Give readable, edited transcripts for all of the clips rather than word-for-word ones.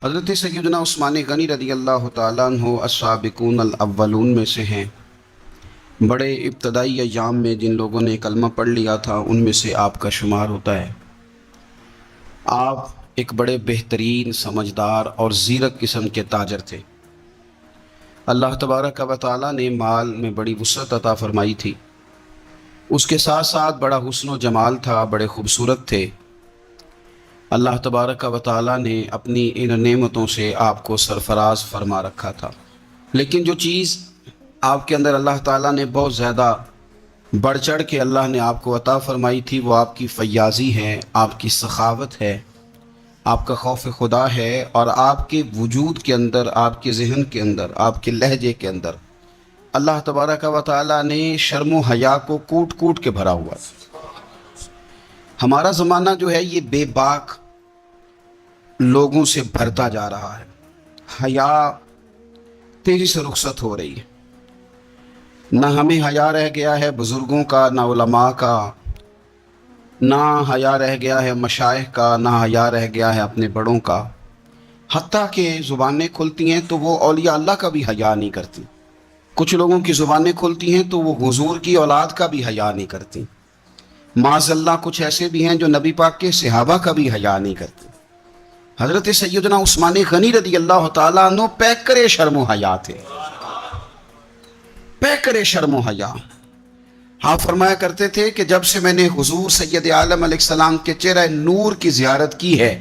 حضرت سیدنا عثمان غنی رضی اللہ تعالیٰ عنہ السابقون الاولون میں سے ہیں۔ بڑے ابتدائی ایام میں جن لوگوں نے کلمہ پڑھ لیا تھا ان میں سے آپ کا شمار ہوتا ہے۔ آپ ایک بڑے بہترین سمجھدار اور زیرک قسم کے تاجر تھے۔ اللہ تبارک و تعالیٰ نے مال میں بڑی وسعت عطا فرمائی تھی، اس کے ساتھ ساتھ بڑا حسن و جمال تھا، بڑے خوبصورت تھے۔ اللہ تبارک و تعالیٰ نے اپنی ان نعمتوں سے آپ کو سرفراز فرما رکھا تھا، لیکن جو چیز آپ کے اندر اللہ تعالیٰ نے بہت زیادہ بڑھ چڑھ کے اللہ نے آپ کو عطا فرمائی تھی، وہ آپ کی فیاضی ہے، آپ کی سخاوت ہے، آپ کا خوف خدا ہے، اور آپ کے وجود کے اندر، آپ کے ذہن کے اندر، آپ کے لہجے کے اندر اللہ تبارک و تعالیٰ نے شرم و حیا کو کوٹ کوٹ کے بھرا ہوا ہے۔ ہمارا زمانہ جو ہے یہ بے باک لوگوں سے بھرتا جا رہا ہے، حیا تیزی سے رخصت ہو رہی ہے۔ نہ ہمیں حیا رہ گیا ہے بزرگوں کا، نہ علماء کا، نہ حیا رہ گیا ہے مشائخ کا، نہ حیا رہ گیا ہے اپنے بڑوں کا۔ حتیٰ کہ زبانیں کھلتی ہیں تو وہ اولیاء اللہ کا بھی حیا نہیں کرتی۔ کچھ لوگوں کی زبانیں کھلتی ہیں تو وہ حضور کی اولاد کا بھی حیا نہیں کرتی۔ معاذ اللہ کچھ ایسے بھی ہیں جو نبی پاک کے صحابہ کا بھی حیا نہیں کرتے۔ حضرت سیدنا عثمان غنی رضی اللہ تعالیٰ عنہ پیکرے شرم و حیا تھے، پیکرے شرم و حیا۔ آپ فرمایا کرتے تھے کہ جب سے میں نے حضور سید عالم علیہ السلام کے چہرہ نور کی زیارت کی ہے،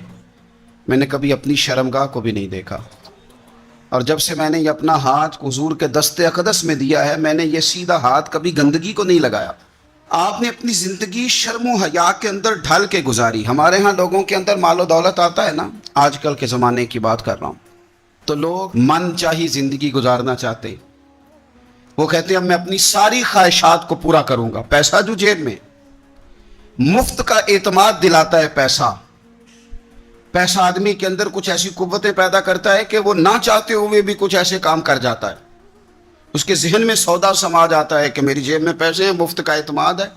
میں نے کبھی اپنی شرمگاہ کو بھی نہیں دیکھا، اور جب سے میں نے یہ اپنا ہاتھ حضور کے دست اقدس میں دیا ہے، میں نے یہ سیدھا ہاتھ کبھی گندگی کو نہیں لگایا۔ آپ نے اپنی زندگی شرم و حیا کے اندر ڈھل کے گزاری۔ ہمارے ہاں لوگوں کے اندر مال و دولت آتا ہے نا، آج کل کے زمانے کی بات کر رہا ہوں، تو لوگ من چاہی زندگی گزارنا چاہتے ہیں۔ وہ کہتے ہیں اب میں اپنی ساری خواہشات کو پورا کروں گا۔ پیسہ جو جیب میں، مفت کا اعتماد دلاتا ہے پیسہ۔ پیسہ آدمی کے اندر کچھ ایسی قوتیں پیدا کرتا ہے کہ وہ نہ چاہتے ہوئے بھی کچھ ایسے کام کر جاتا ہے۔ اس کے ذہن میں سودا سما جاتا ہے کہ میری جیب میں پیسے ہیں، مفت کا اعتماد ہے۔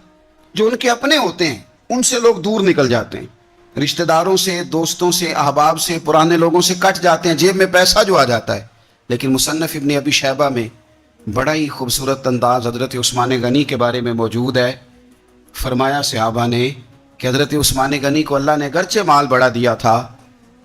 جو ان کے اپنے ہوتے ہیں ان سے لوگ دور نکل جاتے ہیں، رشتہ داروں سے، دوستوں سے، احباب سے، پرانے لوگوں سے کٹ جاتے ہیں، جیب میں پیسہ جو آ جاتا ہے۔ لیکن مصنف ابن ابی شیبہ میں بڑا ہی خوبصورت انداز حضرت عثمان غنی کے بارے میں موجود ہے۔ فرمایا صحابہ نے کہ حضرت عثمان غنی کو اللہ نے گرچہ مال بڑا دیا تھا،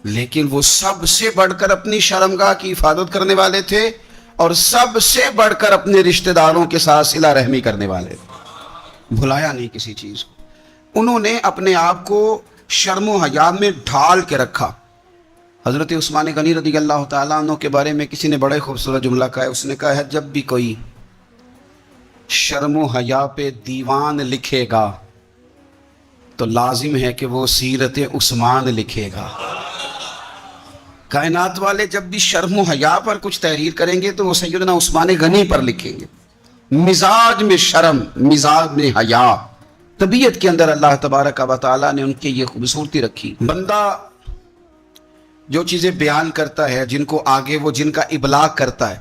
لیکن وہ سب سے بڑھ کر اپنی شرمگاہ کی حفاظت کرنے والے تھے، اور سب سے بڑھ کر اپنے رشتہ داروں کے ساتھ صلہ رحمی کرنے والے تھے۔ بھلایا نہیں کسی چیز کو، انہوں نے اپنے آپ کو شرم و حیا میں ڈھال کے رکھا۔ حضرت عثمان غنی رضی اللہ تعالیٰ عنہ کے بارے میں کسی نے بڑے خوبصورت جملہ کہا ہے، اس نے کہا ہے جب بھی کوئی شرم و حیا پہ دیوان لکھے گا تو لازم ہے کہ وہ سیرت عثمان لکھے گا۔ کائنات والے جب بھی شرم و حیا پر کچھ تحریر کریں گے تو وہ سیدنا عثمان غنی پر لکھیں گے۔ مزاج میں شرم، مزاج میں حیا، طبیعت کے اندر اللہ تبارک و تعالیٰ نے ان کی یہ خوبصورتی رکھی۔ بندہ جو چیزیں بیان کرتا ہے، جن کو آگے وہ جن کا ابلاغ کرتا ہے،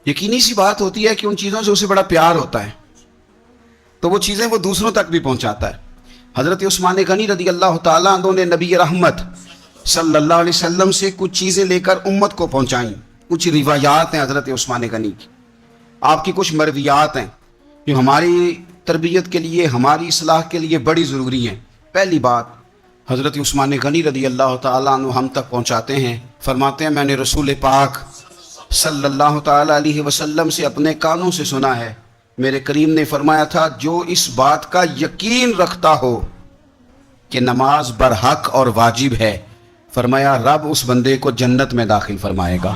یقینی سی بات ہوتی ہے کہ ان چیزوں سے اسے بڑا پیار ہوتا ہے، تو وہ چیزیں وہ دوسروں تک بھی پہنچاتا ہے۔ حضرت عثمان غنی رضی اللہ تعالیٰ عنہ نے نبی رحمت صلی اللہ علیہ وسلم سے کچھ چیزیں لے کر امت کو پہنچائیں۔ کچھ روایات ہیں حضرت عثمان غنی کی، آپ کی کچھ مرویات ہیں جو ہماری تربیت کے لیے، ہماری اصلاح کے لیے بڑی ضروری ہیں۔ پہلی بات حضرت عثمان غنی رضی اللہ تعالیٰ عنہ ہم تک پہنچاتے ہیں، فرماتے ہیں میں نے رسول پاک صلی اللہ تعالیٰ علیہ وسلم سے اپنے کانوں سے سنا ہے، میرے کریم نے فرمایا تھا جو اس بات کا یقین رکھتا ہو کہ نماز برحق اور واجب ہے، فرمایا رب اس بندے کو جنت میں داخل فرمائے گا۔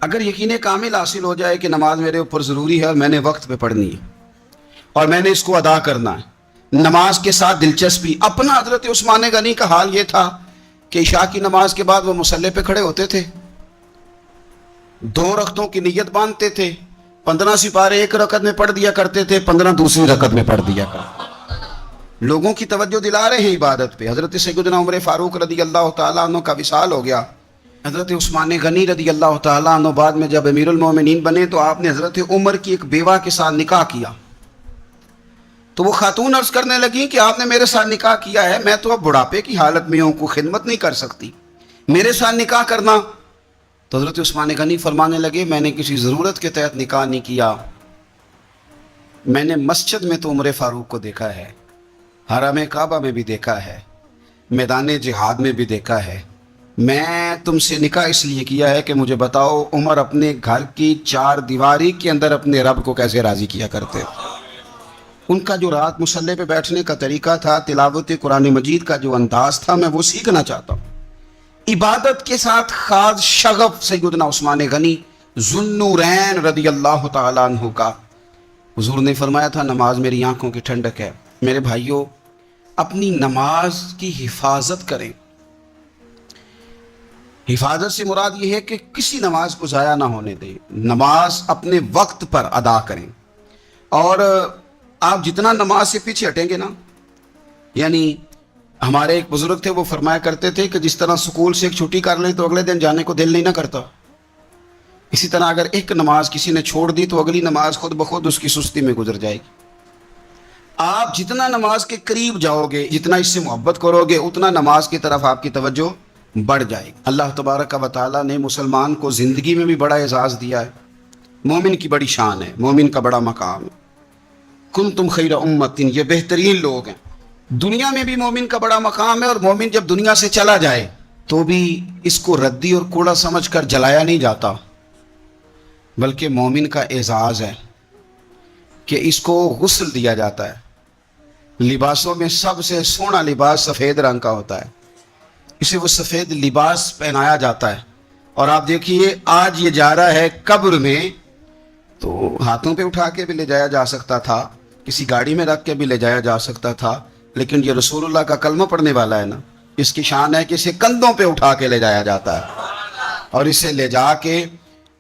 اگر یقین کامل حاصل ہو جائے کہ نماز میرے اوپر ضروری ہے اور میں نے وقت پہ پڑھنی ہے اور میں نے اس کو ادا کرنا ہے، نماز کے ساتھ دلچسپی۔ اپنا حضرت عثمان غنی کا حال یہ تھا کہ عشاء کی نماز کے بعد وہ مصلی پہ کھڑے ہوتے تھے، 2 رکعتوں کی نیت باندھتے تھے، 15 سپارے ایک رکعت میں پڑھ دیا کرتے تھے، 15 دوسری رکعت میں پڑھ دیا کرتے، لوگوں کی توجہ دلا رہے ہیں عبادت پہ۔ حضرت سیدنا عمر فاروق رضی اللہ تعالیٰ عنہ کا وصال ہو گیا۔ حضرت عثمان غنی رضی اللہ تعالیٰ عنہ بعد میں جب امیر المومنین بنے تو آپ نے حضرت عمر کی ایک بیوہ کے ساتھ نکاح کیا، تو وہ خاتون عرض کرنے لگیں کہ آپ نے میرے ساتھ نکاح کیا ہے، میں تو اب بڑھاپے کی حالت میں ہوں، کوئی خدمت نہیں کر سکتی، میرے ساتھ نکاح کرنا. تو حضرت عثمان غنی فرمانے لگے میں نے کسی ضرورت کے تحت نکاح نہیں کیا. میں نے مسجد میں تو عمر فاروق کو دیکھا ہے, حرم کعبہ میں بھی دیکھا ہے, میدان جہاد میں بھی دیکھا ہے. میں تم سے نکاح اس لیے کیا ہے کہ مجھے بتاؤ عمر اپنے گھر کی 4 دیواری کے اندر اپنے رب کو کیسے راضی کیا کرتے. ان کا جو رات مصلی پہ بیٹھنے کا طریقہ تھا, تلاوت قرآن مجید کا جو انداز تھا, میں وہ سیکھنا چاہتا ہوں. عبادت کے ساتھ خاص شغف سیدنا عثمان غنی ذوالنورین رضی اللہ تعالیٰ عنہ کا. حضور نے فرمایا تھا نماز میری آنکھوں کی ٹھنڈک ہے. میرے بھائیوں, اپنی نماز کی حفاظت کریں. حفاظت سے مراد یہ ہے کہ کسی نماز کو ضائع نہ ہونے دیں. نماز اپنے وقت پر ادا کریں. اور آپ جتنا نماز سے پیچھے ہٹیں گے نا, یعنی ہمارے ایک بزرگ تھے, وہ فرمایا کرتے تھے کہ جس طرح سکول سے ایک چھٹی کر لیں تو اگلے دن جانے کو دل نہیں نہ کرتا, اسی طرح اگر ایک نماز کسی نے چھوڑ دی تو اگلی نماز خود بخود اس کی سستی میں گزر جائے گی. آپ جتنا نماز کے قریب جاؤ گے, جتنا اس سے محبت کرو گے, اتنا نماز کی طرف آپ کی توجہ بڑھ جائے گی. اللہ تبارک و تعالیٰ نے مسلمان کو زندگی میں بھی بڑا اعزاز دیا ہے. مومن کی بڑی شان ہے, مومن کا بڑا مقام ہے. کنتم خیر امت, یہ بہترین لوگ ہیں. دنیا میں بھی مومن کا بڑا مقام ہے, اور مومن جب دنیا سے چلا جائے تو بھی اس کو ردی اور کوڑا سمجھ کر جلایا نہیں جاتا, بلکہ مومن کا اعزاز ہے کہ اس کو غسل دیا جاتا ہے. لباسوں میں سب سے سونا لباس سفید رنگ کا ہوتا ہے, اسے وہ سفید لباس پہنایا جاتا ہے. اور آپ دیکھیے آج یہ جا رہا ہے قبر میں, تو ہاتھوں پہ اٹھا کے بھی لے جایا جا سکتا تھا, کسی گاڑی میں رکھ کے بھی لے جایا جا سکتا تھا, لیکن یہ رسول اللہ کا کلمہ پڑھنے والا ہے نا, اس کی شان ہے کہ اسے کندھوں پہ اٹھا کے لے جایا جاتا ہے اور اسے لے جا کے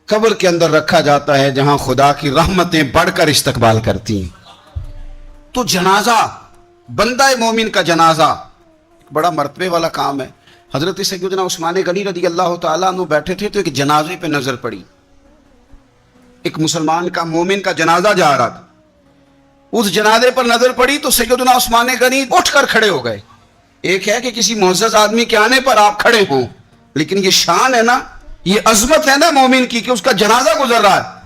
قبر کے اندر رکھا جاتا ہے جہاں خدا کی رحمتیں بڑھ کر استقبال کرتی ہیں. تو جنازہ, بندہ مومن کا جنازہ بڑا مرتبے والا کام ہے. حضرت سیدنا عثمان غنی رضی اللہ تعالیٰ عنہ بیٹھے تھے تو ایک جنازے پہ نظر پڑی. ایک مسلمان کا, مومن کا جنازہ جا رہا تھا. اس جنازے پر نظر پڑی تو سیدنا عثمان غنی اٹھ کر کھڑے ہو گئے. ایک ہے کہ کسی معزز آدمی کے آنے پر آپ کھڑے ہوں, لیکن یہ شان ہے نا, یہ عظمت ہے نا مومن کی کہ اس کا جنازہ گزر رہا ہے.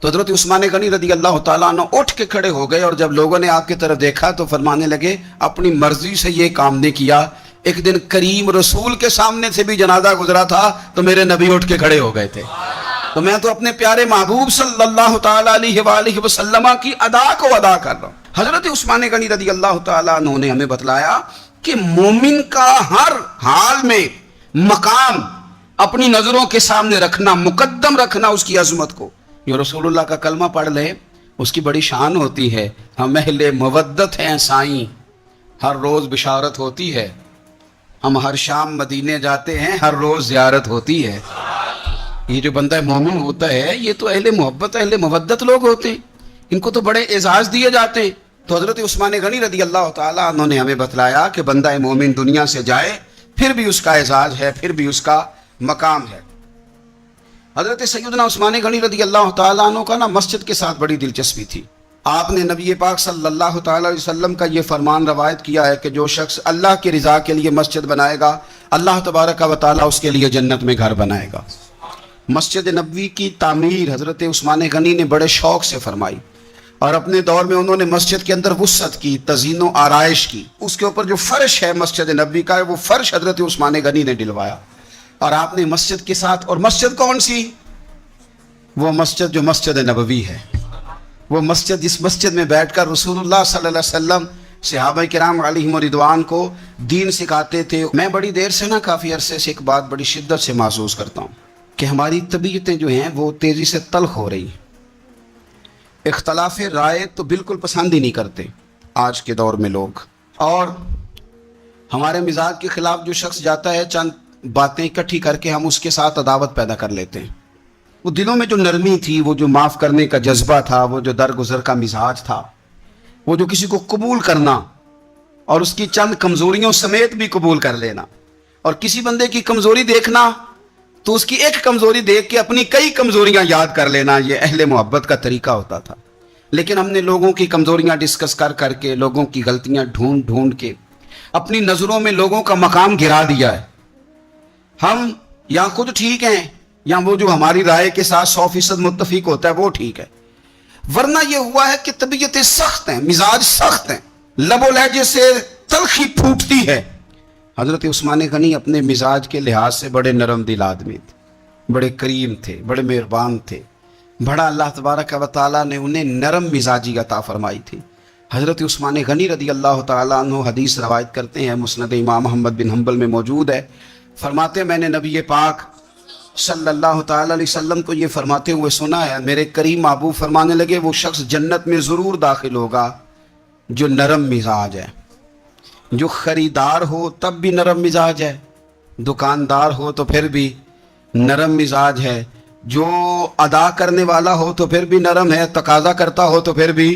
تو حضرت عثمان غنی رضی اللہ تعالیٰ عنہ اٹھ کے کھڑے ہو گئے, اور جب لوگوں نے آپ کی طرف دیکھا تو فرمانے لگے اپنی مرضی سے یہ کام نہیں کیا. ایک دن کریم رسول کے سامنے سے بھی جنازہ گزرا تھا تو میرے نبی اٹھ کے کھڑے ہو گئے تھے. تو میں تو اپنے پیارے محبوب صلی اللہ تعالیٰ علیہ وآلہ وسلم کی ادا کو ادا کر رہا ہوں. حضرت عثمان غنی رضی اللہ تعالیٰ عنہ نے ہمیں بتلایا کہ مومن کا ہر حال میں مقام اپنی نظروں کے سامنے رکھنا, مقدم رکھنا اس کی عظمت کو. جو رسول اللہ کا کلمہ پڑھ لے اس کی بڑی شان ہوتی ہے. ہم اہل مودت ہیں سائیں, ہر روز بشارت ہوتی ہے. ہم ہر شام مدینے جاتے ہیں, ہر روز زیارت ہوتی ہے. یہ جو بندہ مومن ہوتا ہے یہ تو اہل محبت, اہل مودت لوگ ہوتے ہیں, ان کو تو بڑے اعزاز دیے جاتے ہیں. تو حضرت عثمان غنی رضی اللہ تعالیٰ عنہ نے ہمیں بتلایا کہ بندہ مومن دنیا سے جائے پھر بھی اس کا اعزاز ہے, پھر بھی اس کا مقام ہے. حضرت سیدنا عثمان غنی رضی اللہ تعالیٰ عنہ کا نا مسجد کے ساتھ بڑی دلچسپی تھی. آپ نے نبی پاک صلی اللہ تعالیٰ علیہ وسلم کا یہ فرمان روایت کیا ہے کہ جو شخص اللہ کی رضا کے لیے مسجد بنائے گا اللہ تبارک و تعالیٰ اس کے لیے جنت میں گھر بنائے گا. مسجد نبوی کی تعمیر حضرت عثمان غنی نے بڑے شوق سے فرمائی, اور اپنے دور میں انہوں نے مسجد کے اندر وسعت کی, تزئین و آرائش کی. اس کے اوپر جو فرش ہے مسجد نبوی کا, وہ فرش حضرت عثمان غنی نے ڈلوایا. اور آپ نے مسجد کے ساتھ, اور مسجد کون سی؟ وہ مسجد جو مسجد نبوی ہے, وہ مسجد جس مسجد میں بیٹھ کر رسول اللہ صلی اللہ علیہ وسلم صحابہ کرام علیہم رضوان کو دین سکھاتے تھے. میں بڑی دیر سے نا, کافی عرصے سے ایک بات بڑی شدت سے محسوس کرتا ہوں کہ ہماری طبیعتیں جو ہیں وہ تیزی سے تلخ ہو رہی ہیں. اختلاف رائے تو بالکل پسند ہی نہیں کرتے آج کے دور میں لوگ, اور ہمارے مزاج کے خلاف جو شخص جاتا ہے چند باتیں اکٹھی کر کے ہم اس کے ساتھ عداوت پیدا کر لیتے ہیں. وہ دلوں میں جو نرمی تھی, وہ جو معاف کرنے کا جذبہ تھا, وہ جو درگزر کا مزاج تھا, وہ جو کسی کو قبول کرنا اور اس کی چند کمزوریوں سمیت بھی قبول کر لینا, اور کسی بندے کی کمزوری دیکھنا تو اس کی ایک کمزوری دیکھ کے اپنی کئی کمزوریاں یاد کر لینا, یہ اہل محبت کا طریقہ ہوتا تھا. لیکن ہم نے لوگوں کی کمزوریاں ڈسکس کر کے, لوگوں کی غلطیاں ڈھونڈ کے اپنی نظروں میں لوگوں کا مقام گرا دیا ہے. ہم یا خود ٹھیک ہیں یا وہ جو ہماری رائے کے ساتھ 100% متفق ہوتا ہے وہ ٹھیک ہے. ورنہ یہ ہوا ہے کہ طبیعتیں سخت ہیں، مزاج سخت ہیں، لب و لہجے سے تلخی پھوٹتی ہے. حضرت عثمان غنی اپنے مزاج کے لحاظ سے بڑے نرم دل آدمی تھے، بڑے کریم تھے، بڑے مہربان تھے. بڑا اللہ تبارک و تعالیٰ نے انہیں نرم مزاجی عطا فرمائی تھی. حضرت عثمان غنی رضی اللہ تعالیٰ عنہ حدیث روایت کرتے ہیں، مسند امام احمد بن حنبل میں موجود ہے. فرماتے ہیں میں نے نبی پاک صلی اللہ تعالیٰ علیہ وسلم کو یہ فرماتے ہوئے سنا ہے، میرے کریم محبوب فرمانے لگے وہ شخص جنت میں ضرور داخل ہوگا جو نرم مزاج ہے. جو خریدار ہو تب بھی نرم مزاج ہے، دکاندار ہو تو پھر بھی نرم مزاج ہے، جو ادا کرنے والا ہو تو پھر بھی نرم ہے، تقاضا کرتا ہو تو پھر بھی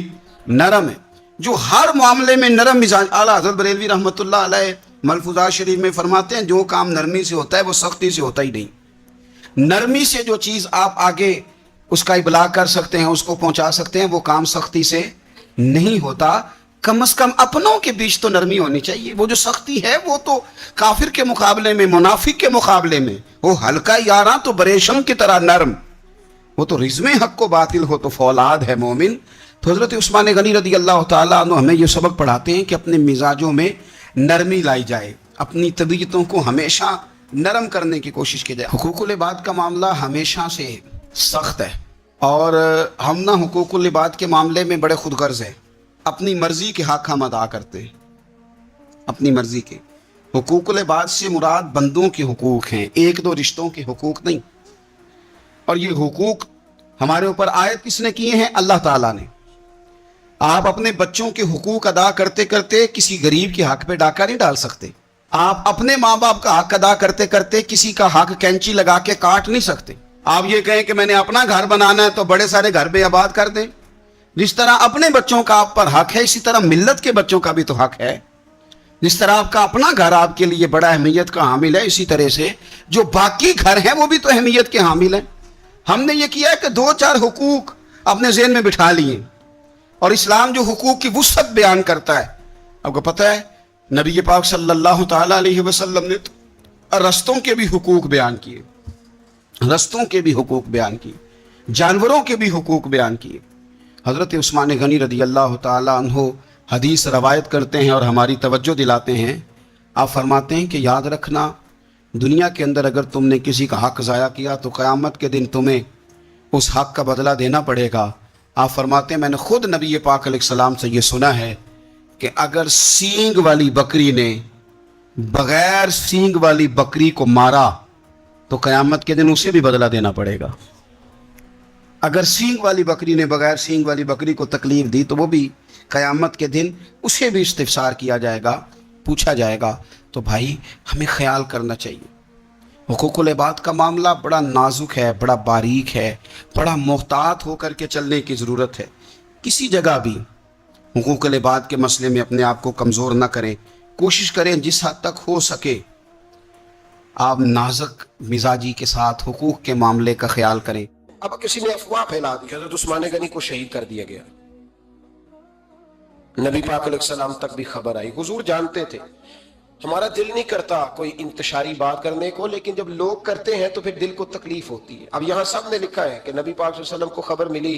نرم ہے، جو ہر معاملے میں نرم مزاج. اعلیٰ حضرت بریلوی رحمۃ اللہ علیہ ملفوظات شریف میں فرماتے ہیں جو کام نرمی سے ہوتا ہے وہ سختی سے ہوتا ہی نہیں. نرمی سے جو چیز آپ آگے اس کا ابلاغ کر سکتے ہیں، اس کو پہنچا سکتے ہیں، وہ کام سختی سے نہیں ہوتا. کم از کم اپنوں کے بیچ تو نرمی ہونی چاہیے. وہ جو سختی ہے وہ تو کافر کے مقابلے میں، منافق کے مقابلے میں وہ ہلکا یاراں تو بریشم کی طرح نرم، وہ تو رزم حق کو باطل ہو تو فولاد ہے مومن. تو حضرت عثمان غنی رضی اللہ تعالیٰ عنہ ہمیں یہ سبق پڑھاتے ہیں کہ اپنے مزاجوں میں نرمی لائی جائے، اپنی طبیعتوں کو ہمیشہ نرم کرنے کی کوشش کی جائے. حقوق العباد کا معاملہ ہمیشہ سے سخت ہے اور ہم نہ حقوق العباد کے معاملے میں بڑے خود غرض ہیں. اپنی مرضی کے حق ہم ادا کرتے ہیں، اپنی مرضی کے. حقوق العباد سے مراد بندوں کے حقوق ہیں، ایک دو رشتوں کے حقوق نہیں. اور یہ حقوق ہمارے اوپر عائد کس نے کیے ہیں؟ اللہ تعالیٰ نے. آپ اپنے بچوں کے حقوق ادا کرتے کرتے کسی غریب کے حق پہ ڈاکہ نہیں ڈال سکتے. آپ اپنے ماں باپ کا حق ادا کرتے کرتے کسی کا حق کینچی لگا کے کاٹ نہیں سکتے. آپ یہ کہیں کہ میں نے اپنا گھر بنانا ہے تو بڑے سارے گھر بے آباد کر دیں. جس طرح اپنے بچوں کا آپ پر حق ہے اسی طرح ملت کے بچوں کا بھی تو حق ہے. جس طرح آپ کا اپنا گھر آپ کے لیے بڑا اہمیت کا حامل ہے، اسی طرح سے جو باقی گھر ہیں وہ بھی تو اہمیت کے حامل ہیں. ہم نے یہ کیا ہے کہ دو چار حقوق اپنے ذہن میں بٹھا لیے اور اسلام جو حقوق کی وسعت بیان کرتا ہے. آپ کو پتہ ہے نبی پاک صلی اللہ تعالیٰ علیہ وسلم نے تو رستوں کے بھی حقوق بیان کیے، رستوں کے بھی حقوق بیان کیے، جانوروں کے بھی حقوق بیان کیے. حضرت عثمان غنی رضی اللہ تعالیٰ عنہ حدیث روایت کرتے ہیں اور ہماری توجہ دلاتے ہیں. آپ فرماتے ہیں کہ یاد رکھنا دنیا کے اندر اگر تم نے کسی کا حق ضائع کیا تو قیامت کے دن تمہیں اس حق کا بدلہ دینا پڑے گا. آپ فرماتے ہیں میں نے خود نبی پاک علیہ السلام سے یہ سنا ہے کہ اگر سینگ والی بکری نے بغیر سینگ والی بکری کو مارا تو قیامت کے دن اسے بھی بدلہ دینا پڑے گا. اگر سینگ والی بکری نے بغیر سینگ والی بکری کو تکلیف دی تو وہ بھی قیامت کے دن اسے بھی استفسار کیا جائے گا، پوچھا جائے گا. تو بھائی ہمیں خیال کرنا چاہیے. حقوق العباد کا معاملہ بڑا نازک ہے، بڑا باریک ہے، بڑا محتاط ہو کر کے چلنے کی ضرورت ہے. کسی جگہ بھی حقوق العباد کے مسئلے میں اپنے آپ کو کمزور نہ کریں. کوشش کریں جس حد تک ہو سکے آپ نازک مزاجی کے ساتھ حقوق کے معاملے کا خیال کریں. اب کسی نے افواہ پھیلا دی حضرت عثمان غنی کو شہید کر دیا گیا. نبی پاک علیہ السلام تک بھی خبر آئی. حضور جانتے تھے ہمارا دل نہیں کرتا کوئی انتشاری بات کرنے کو، لیکن جب لوگ کرتے ہیں تو پھر دل کو تکلیف ہوتی ہے. اب یہاں سب نے لکھا ہے کہ نبی پاک صلی اللہ علیہ وسلم کو خبر ملی،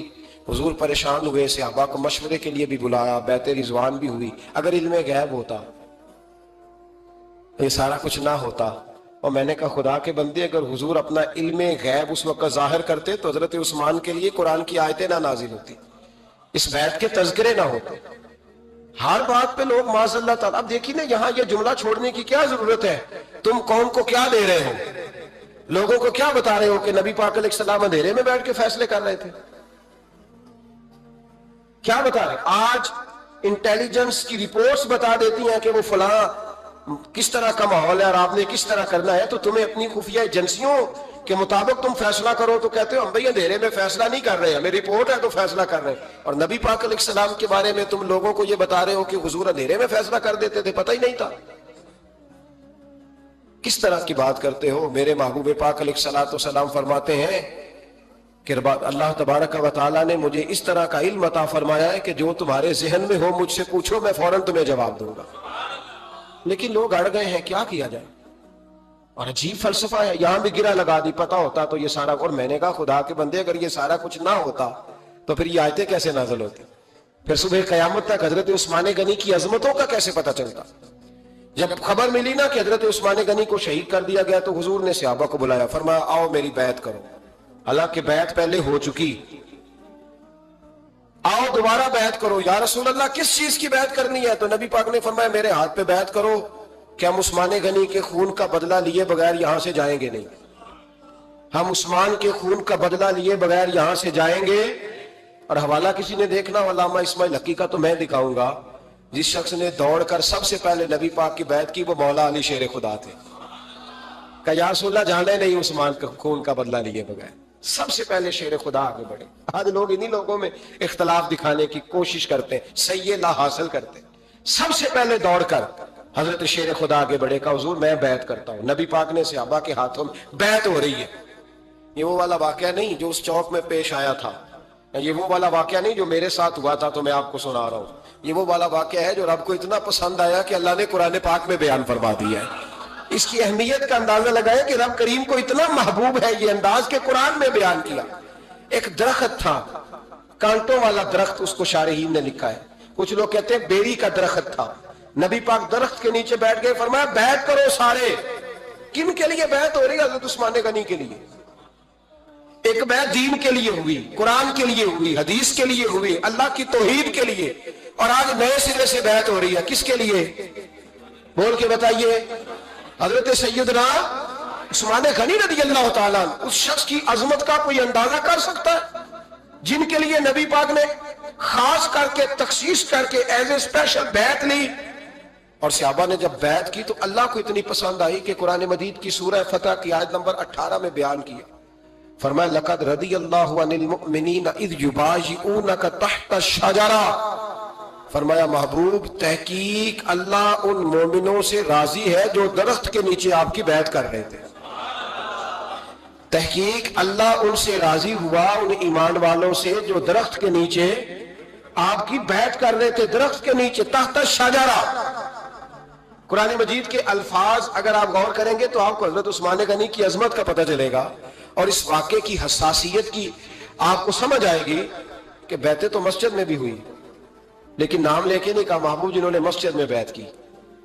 حضور پریشان ہوئے، صحابہ کو مشورے کے لیے بھی بلایا، بیعت رضوان بھی ہوئی. اگر علم غیب ہوتا یہ سارا کچھ نہ ہوتا. اور میں نے کہا خدا کے بندے اگر حضور اپنا علم غیب اس وقت ظاہر کرتے تو حضرت عثمان کے لیے قرآن کی آیتیں نہ نازل ہوتی، اس بیعت کے تذکرے نہ ہوتے. ہر بات پہ لوگ معاذ اللہ تعالیٰ. اب دیکھیے نا یہاں یہ جملہ چھوڑنے کی کیا ضرورت ہے؟ تم قوم کو کیا دے رہے ہو؟ لوگوں کو کیا بتا رہے ہو کہ نبی پاک علیہ السلام اندھیرے میں بیٹھ کے فیصلے کر رہے تھے؟ کیا بتا رہے؟ آج انٹیلیجنس کی رپورٹس بتا دیتی ہیں کہ وہ فلاں کس طرح کا ماحول ہے اور آپ نے کس طرح کرنا ہے، تو تمہیں اپنی خفیہ ایجنسیوں کے مطابق تم فیصلہ کرو تو کہتے ہو ہم بھئی اندھیرے میں فیصلہ نہیں کر رہے، ہمیں رپورٹ ہے تو فیصلہ کر رہے ہیں. اور نبی پاک علیہ السلام کے بارے میں تم لوگوں کو یہ بتا رہے ہو کہ حضور اندھیرے میں فیصلہ کر دیتے تھے، پتہ ہی نہیں تھا. کس طرح کی بات کرتے ہو؟ میرے محبوب پاک علیہ السلام فرماتے ہیں کہ اللہ تبارک و تعالیٰ نے مجھے اس طرح کا علم عطا فرمایا ہے کہ جو تمہارے ذہن میں ہو مجھ سے پوچھو، میں فوراً تمہیں جواب دوں گا. لیکن لوگ اڑ گئے ہیں، کیا کیا جائے؟ اور عجیب فلسفہ ہے, یہاں بھی گرا لگا دی, پتا ہوتا تو یہ سارا. اور میں نے کہا خدا کے بندے اگر یہ سارا کچھ نہ ہوتا تو پھر یہ آیتیں کیسے نازل ہوتی؟ پھر صبح قیامت تک حضرت عثمان غنی کی عظمتوں کا کیسے پتا چلتا؟ جب خبر ملی نا کہ حضرت عثمان غنی کو شہید کر دیا گیا تو حضور نے صحابہ کو بلایا, فرمایا آؤ میری بیعت کرو. حالانکہ بیعت پہلے ہو چکی, آؤ دوبارہ بیعت کرو. یا رسول اللہ کس چیز کی بیعت کرنی ہے؟ تو نبی پاک نے فرمایا میرے ہاتھ پہ بیعت کرو کہ ہم عثمان غنی کے خون کا بدلہ لیے بغیر یہاں سے جائیں گے نہیں. ہم عثمان کے خون کا بدلہ لیے بغیر یہاں سے جائیں گے. اور حوالہ کسی نے دیکھنا علامہ اسماعیل حقی کا تو میں دکھاؤں گا, جس شخص نے دوڑ کر سب سے پہلے نبی پاک کی بیعت کی وہ مولا علی شیر خدا تھے. کہ یا رسول اللہ جانے نہیں عثمان کا خون کا بدلہ لیے بغیر. سب سے پہلے شیر خدا آگے بڑھے. آج لوگ انہی لوگوں میں اختلاف دکھانے کی کوشش کرتے ہیں, صحیح لا حاصل کرتے ہیں. سب سے پہلے دوڑ کر حضرت شیر خدا آگے بڑھے, کا حضور میں بیعت کرتا ہوں. نبی پاک نے صحابہ کے ہاتھوں میں بیعت ہو رہی ہے. یہ وہ والا واقعہ نہیں جو اس چوک میں پیش آیا تھا, یہ وہ والا واقعہ نہیں جو میرے ساتھ ہوا تھا تو میں آپ کو سنا رہا ہوں. یہ وہ والا واقعہ ہے جو رب کو اتنا پسند آیا کہ اللہ نے قرآن پاک میں بیان فرما دیا ہے. اس کی اہمیت کا اندازہ لگائے کہ رب کریم کو اتنا محبوب ہے یہ انداز کے قرآن میں بیان کیا. ایک درخت تھا, کانٹوں والا درخت, اس کو شارحین نے لکھا ہے. کچھ لوگ کہتے ہیں بیری کا درخت تھا. نبی پاک درخت کے نیچے بیٹھ گئے, فرمایا بیعت کرو سارے. کن کے لیے بیعت ہو رہی ہے؟ حضرت عثمان غنی کے لیے. ایک بیعت دین کے لیے ہوئی, قرآن کے لیے ہوئی, حدیث کے لیے ہوئی, اللہ کی توحید کے لیے. اور آج نئے سرے سے بیعت ہو رہی ہے. کس کے لیے؟ بول کے بتائیے. حضرت سیدنا عثمان غنی رضی اللہ تعالیٰ, اس شخص کی عظمت کا کوئی اندازہ کر سکتا ہے جن کے لیے نبی پاک نے خاص کر کے تخصیص کر کے ایز اے اسپیشل بیعت لی. اور صحابہ نے جب بیعت کی تو اللہ کو اتنی پسند آئی کہ قرآن مجید کی سورہ فتح کی آیت نمبر 18 میں بیان کیا. فرمایا لقد رضی اللہ عن المؤمنین اذ یبایعونک تحت الشجرہ. فرمایا محبوب تحقیق اللہ ان مومنوں سے راضی ہے جو درخت کے نیچے آپ کی بیعت کر رہے تھے. تحقیق اللہ ان سے راضی ہوا, ان ایمان والوں سے جو درخت کے نیچے آپ کی بیعت کر رہے تھے. درخت کے نیچے تحت الشجرہ. قرآن مجید کے الفاظ اگر آپ غور کریں گے تو آپ کو حضرت عثمان غنی کی عظمت کا پتہ چلے گا, اور اس واقعے کی حساسیت کی آپ کو سمجھ آئے گی کہ بیعتیں تو مسجد میں بھی ہوئی, لیکن نام لے کے نہیں کہا محبوب جنہوں نے مسجد میں بیعت کی.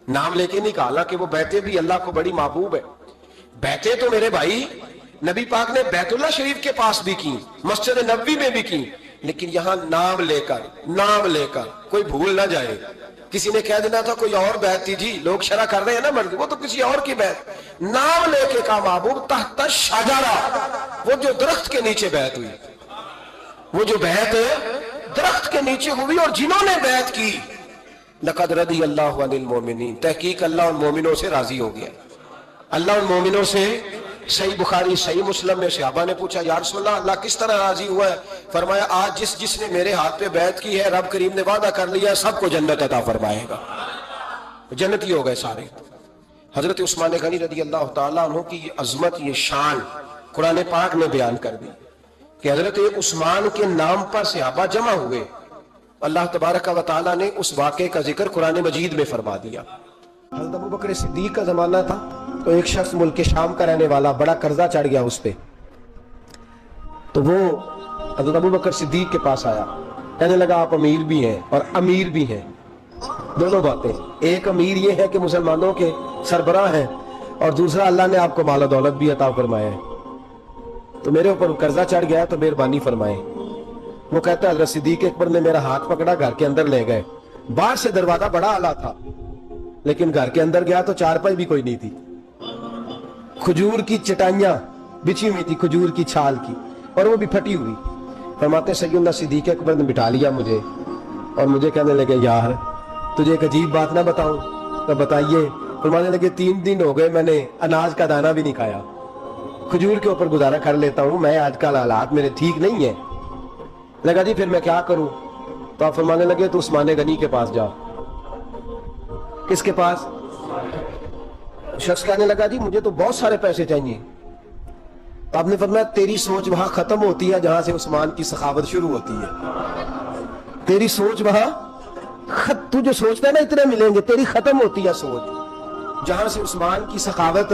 نام لے کے نہیں کہا, حالانکہ وہ بیعتیں بھی اللہ کو بڑی محبوب ہے. بیعتیں تو میرے بھائی نبی پاک نے بیت اللہ شریف کے پاس بھی کی, مسجد نبوی میں بھی کی, لیکن یہاں نام لے کر کوئی بھول نہ جائے. کسی نے کہہ دینا تھا کوئی اور بیعت تھی, جی لوگ شرح کر رہے ہیں نا مرضی, وہ تو کسی اور کی بیعت. نام لے کے کہا محبوب تحت الشجرہ, وہ جو درخت کے نیچے بیعت ہوئی, وہ جو بیعت درخت کے نیچے ہوئی. اور جنہوں نے بیعت کی لقد رضی اللہ عن المؤمنین, تحقیق اللہ ان مومنوں سے راضی ہو گیا. اللہ ان مومنوں سے. صحیح بخاری صحیح مسلم میں صحابہ نے پوچھا یا رسول اللہ اللہ کس طرح راضی ہوا ہے؟ فرمایا آج جس نے میرے ہاتھ پہ بیعت کی ہے رب کریم نے وعدہ کر لیا سب کو جنت عطا فرمائے گا, جنتی ہو گئے سارے. حضرت عثمان غنی رضی اللہ تعالیٰ عنہ کی یہ عظمت, یہ شان قرآن پاک نے بیان کر دی کہ حضرت عثمان کے نام پر صحابہ جمع ہوئے. اللہ تبارک و تعالیٰ نے اس واقعے کا ذکر قرآن مجید میں فرما دیا. حضرت ابوبکر صدیق کا زمانہ تھا تو ایک شخص ملک شام کا رہنے والا, بڑا قرضہ چڑھ گیا اس پہ, تو وہ حضرت ابوبکر صدیق کے پاس آیا, کہنے لگا آپ امیر بھی ہیں اور امیر بھی ہیں. دونوں باتیں, ایک امیر یہ ہے کہ مسلمانوں کے سربراہ ہیں, اور دوسرا اللہ نے آپ کو مال و دولت بھی عطا فرمایا ہے, تو میرے اوپر قرضہ چڑھ گیا تو مہربانی فرمائیں. وہ کہتا ہے حضرت صدیق اکبر نے میرا ہاتھ پکڑا, گھر کے اندر لے گئے. باہر سے دروازہ بڑا اعلیٰ تھا لیکن گھر کے اندر گیا تو چارپائی بھی کوئی نہیں تھی, کھجور کی چٹائیاں بچھی ہوئی تھی کھجور کی چھال کی, اور وہ بھی پھٹی ہوئی. فرماتے سیدنا صدیق اکبر نے بٹھا لیا مجھے, اور مجھے کہنے لگے یار تجھے ایک عجیب بات نہ بتاؤں؟ تو بتائیے. فرمانے لگے 3 دن ہو گئے میں نے اناج کا دانہ بھی نہیں کھایا, کھجور کے اوپر گزارا کر لیتا ہوں میں, آج کل حالات میرے ٹھیک نہیں ہیں. لگا جی پھر میں کیا کروں؟ تو آپ فرمانے لگے تو عثمان غنی کے پاس جا. کس کے پاس؟ شخص کہنے لگا جی مجھے تو بہت سارے پیسے چاہیے. تو آپ نے فرمایا تیری سوچ وہاں ختم ہوتی ہے جہاں سے عثمان کی سخاوت شروع ہوتی ہے. تیری سوچ وہاں تو جو سوچتا ہے نا اتنے ملیں گے, تیری ختم ہوتی ہے سوچ جہاں سے عثمان کی سخاوت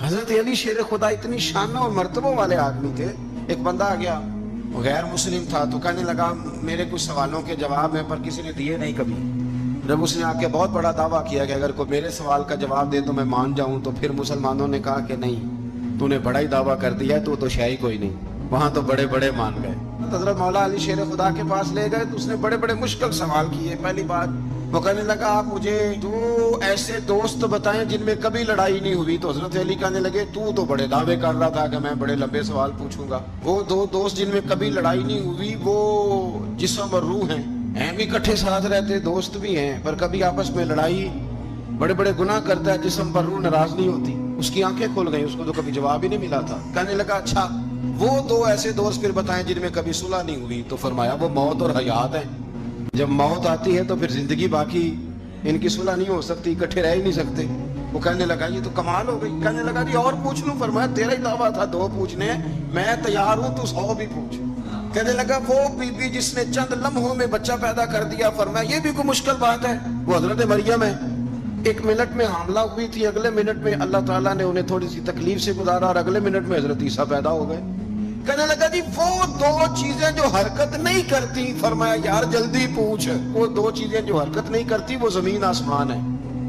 حضرت علی شیر خدا اتنی شان اور مرتبوں والے آدمی تھے. ایک بندہ آ گیا, وہ غیر مسلم تھا, تو کہنے لگا میرے کچھ سوالوں کے جواب ہیں پر کسی نے دیے نہیں کبھی. جب اس نے آ کے بہت بڑا دعویٰ کیا کہ اگر کوئی میرے سوال کا جواب دے تو میں مان جاؤں, تو پھر مسلمانوں نے کہا کہ نہیں, تو نے بڑا ہی دعویٰ کر دیا ہے, تو شے ہی کوئی نہیں. وہاں تو بڑے بڑے مان گئے. حضرت مولا علی شیر خدا کے پاس لے گئے تو اس نے بڑے بڑے مشکل سوال کیے. پہلی بات وہ کہنے لگا آپ مجھے 2 ایسے دوست بتائیں جن میں کبھی لڑائی نہیں ہوئی. تو حضرت علی کہنے لگے تو بڑے دعوے کر رہا تھا کہ میں بڑے لمبے سوال پوچھوں گا. وہ 2 دوست جن میں کبھی لڑائی نہیں ہوئی وہ جسم اور روح ہیں بھی اکٹھے ساتھ رہتے, دوست بھی ہیں, پر کبھی آپس میں لڑائی, بڑے بڑے گناہ کرتا ہے, جسم پر روح ناراض نہیں ہوتی. اس کی آنکھیں کھل گئیں, اس کو تو کبھی جواب ہی نہیں ملا تھا. کہنے لگا اچھا وہ 2 ایسے دوست پھر بتائیں جن میں کبھی صلح نہیں ہوئی. تو فرمایا وہ موت اور حیات ہیں. جب موت آتی ہے تو پھر زندگی باقی, ان کی صلح نہیں ہو سکتی, اکٹھے رہ ہی نہیں سکتے. وہ کہنے لگا یہ تو کمال ہو گئی. کہنے لگا جی اور پوچھ لوں؟ فرمایا تیرا ہی دعویٰ تھا 2 پوچھنے, میں تیار ہوں, تو 100 بھی پوچھ. کہنے لگا وہ بی بی جس نے چند لمحوں میں بچہ پیدا کر دیا, فرمایا یہ بھی کوئی مشکل بات ہے؟ وہ حضرت مریم ہے. 1 منٹ میں حاملہ ہوئی تھی, اگلے منٹ میں اللہ تعالیٰ نے انہیں تھوڑی سی تکلیف سے گزارا, اور اگلے منٹ میں حضرت عیسیٰ پیدا ہو گئے. کہنے لگا جی وہ 2 چیزیں جو حرکت نہیں کرتی, فرمایا یار جلدی پوچھ. وہ 2 چیزیں جو حرکت نہیں کرتی وہ زمین آسمان ہے.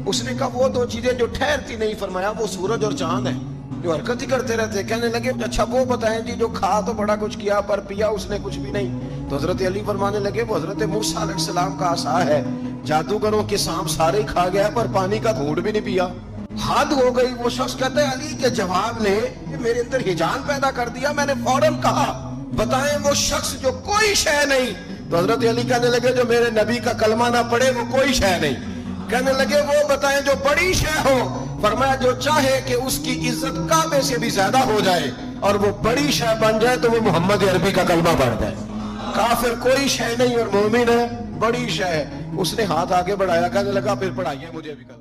اس نے کہا وہ 2 چیزیں جو ٹھہرتی نہیں, فرمایا وہ سورج اور چاند ہے, جو حرکت ہی کرتے رہتے. کہنے لگے اچھا وہ بتائیں جی جو کھا تو بڑا کچھ کیا پر پیا اس نے کچھ بھی نہیں. تو حضرت علی فرمانے لگے وہ حضرت موسیٰ علیہ السلام کا عصا ہے, جادوگروں کے سانپ سارے ہی کھا گیا پر پانی کا گھونٹ بھی نہیں پیا. حد ہو گئی. وہ شخص کہتا ہے علی کے جواب نے میرے اندر ہجان پیدا کر دیا. میں نے فوراً کہا بتائیں وہ شخص جو کوئی شے نہیں. تو حضرت علی کہنے لگے جو میرے نبی کا کلمہ نہ پڑھے وہ کوئی شے نہیں. کہنے لگے وہ بتائیں جو بڑی شے ہو. فرمایا جو چاہے کہ اس کی عزت کعبے سے بھی زیادہ ہو جائے اور وہ بڑی شے بن جائے تو وہ محمد عربی کا کلمہ پڑھ جائے. کافر کوئی شے نہیں اور مومن ہے بڑی شے ہے. اس نے ہاتھ آگے بڑھایا, کہنے لگا پھر پڑھائیے مجھے بھی کلمہ.